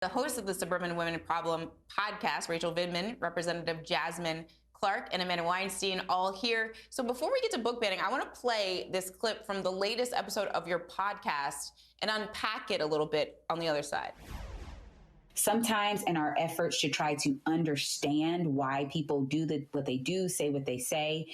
The host of the Suburban Women Problem podcast, Rachel Vindman, Representative Jasmine Clark, and Amanda Weinstein, all here. So before we get to book banning, I want to play this clip from the latest episode of your podcast and unpack it a little bit on the other side. Sometimes in our efforts to try to understand why people do what they do, say what they say,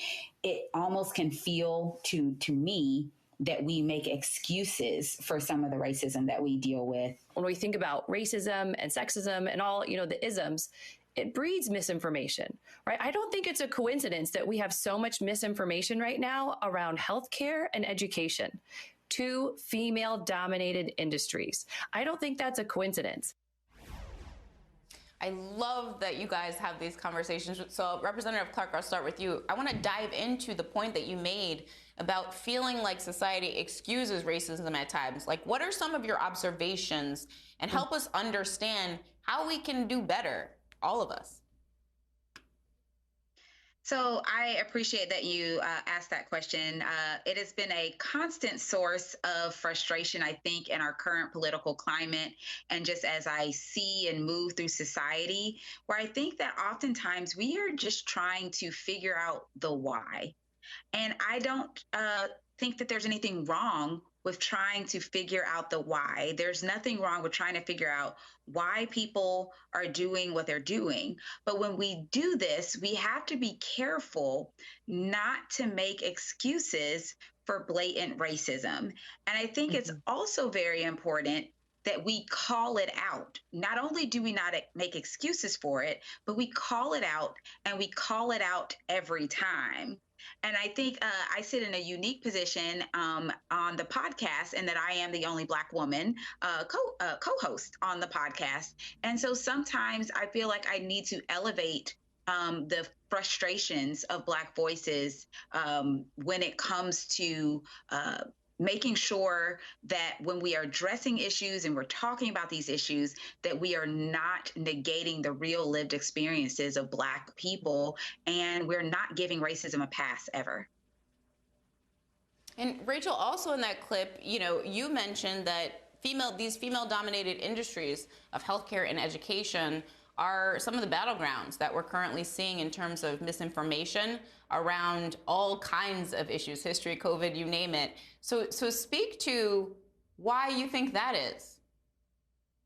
it almost can feel to me that we make excuses for some of the racism that we deal with. When we think about racism and sexism and all, the isms, it breeds misinformation, right? I don't think it's a coincidence that we have so much misinformation right now around healthcare and education, two female-dominated industries. I don't think that's a coincidence. I love that you guys have these conversations. So Representative Clark, I'll start with you. I want to dive into the point that you made about feeling like society excuses racism at times. Like, what are some of your observations, and help us understand how we can do better, all of us? So I appreciate that you asked that question. It has been a constant source of frustration, I think, in our current political climate. And just as I see and move through society, where I think that oftentimes we are just trying to figure out the why. And I don't think that there's anything wrong with trying to figure out the why. There's nothing wrong with trying to figure out why people are doing what they're doing. But when we do this, we have to be careful not to make excuses for blatant racism. And I think it's also very important that we call it out. Not only do we not make excuses for it, but we call it out, and we call it out every time. And I think I sit in a unique position on the podcast, and that I am the only Black woman co-host on the podcast. And so sometimes I feel like I need to elevate the frustrations of Black voices when it comes to making sure that when we are addressing issues and we're talking about these issues, that we are not negating the real lived experiences of Black people, and we're not giving racism a pass ever. And Rachel, also in that clip, you mentioned that these female-dominated industries of healthcare and education are some of the battlegrounds that we're currently seeing in terms of misinformation around all kinds of issues, history, COVID, you name it. So speak to why you think that is.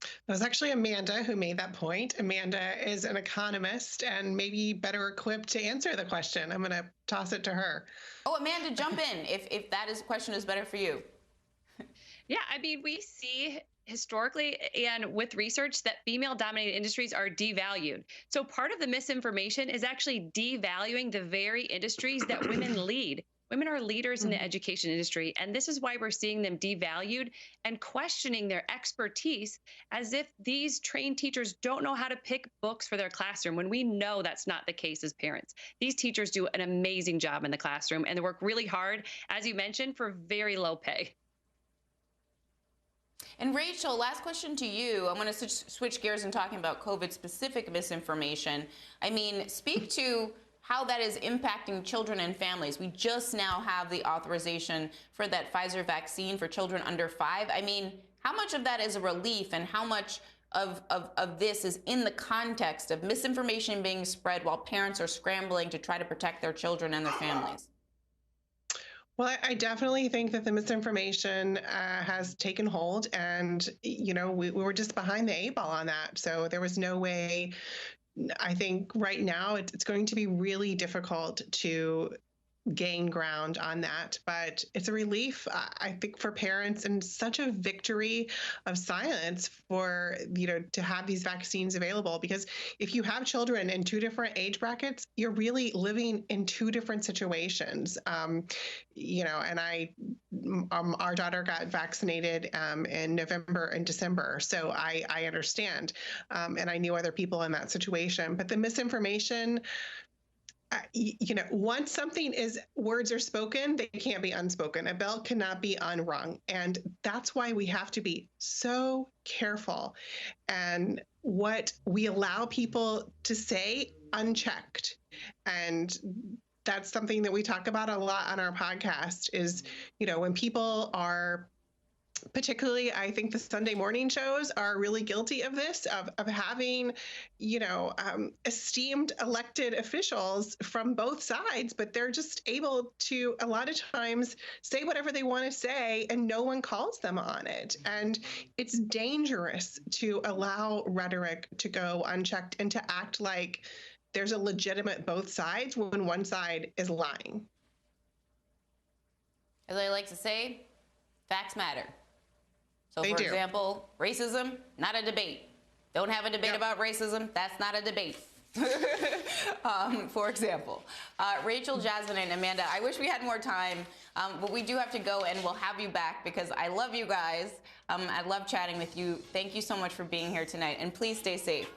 It was actually Amanda who made that point. Amanda is an economist and maybe better equipped to answer the question. I'm going to toss it to her. Oh, Amanda, jump in if that question is better for you. Yeah, we see historically and with research that female-dominated industries are devalued. So part of the misinformation is actually devaluing the very industries that women lead. Women are leaders in the education industry, and this is why we're seeing them devalued and questioning their expertise as if these trained teachers don't know how to pick books for their classroom, when we know that's not the case as parents. These teachers do an amazing job in the classroom, and they work really hard, as you mentioned, for very low pay. And Rachel, last question to you. I'm going to switch gears and talking about COVID-specific misinformation. Speak to how that is impacting children and families. We just now have the authorization for that Pfizer vaccine for children under 5. How much of that is a relief, and how much of this is in the context of misinformation being spread while parents are scrambling to try to protect their children and their families? Well, I definitely think that the misinformation has taken hold, and, we were just behind the 8 ball on that. So there was no way. I think right now it's going to be really difficult to gain ground on that, but it's a relief, I think, for parents, and such a victory of science for, to have these vaccines available. Because if you have children in 2 different age brackets, you're really living in 2 different situations. And our daughter got vaccinated in November and December. So I understand. And I knew other people in that situation, but the misinformation, once words are spoken, they can't be unspoken. A bell cannot be unrung. And that's why we have to be so careful and what we allow people to say unchecked. And that's something that we talk about a lot on our podcast is, when people are particularly, I think the Sunday morning shows are really guilty of this, of having, esteemed elected officials from both sides, but they're just able to, a lot of times, say whatever they want to say and no one calls them on it. And it's dangerous to allow rhetoric to go unchecked and to act like there's a legitimate both sides when one side is lying. As I like to say, facts matter. So, They for do. example, racism, not a debate. Don't have a debate about racism. That's not a debate. For example, Rachel, Jasmine, and Amanda, I wish we had more time, but we do have to go, and we'll have you back because I love you guys. I love chatting with you. Thank you so much for being here tonight, and please stay safe.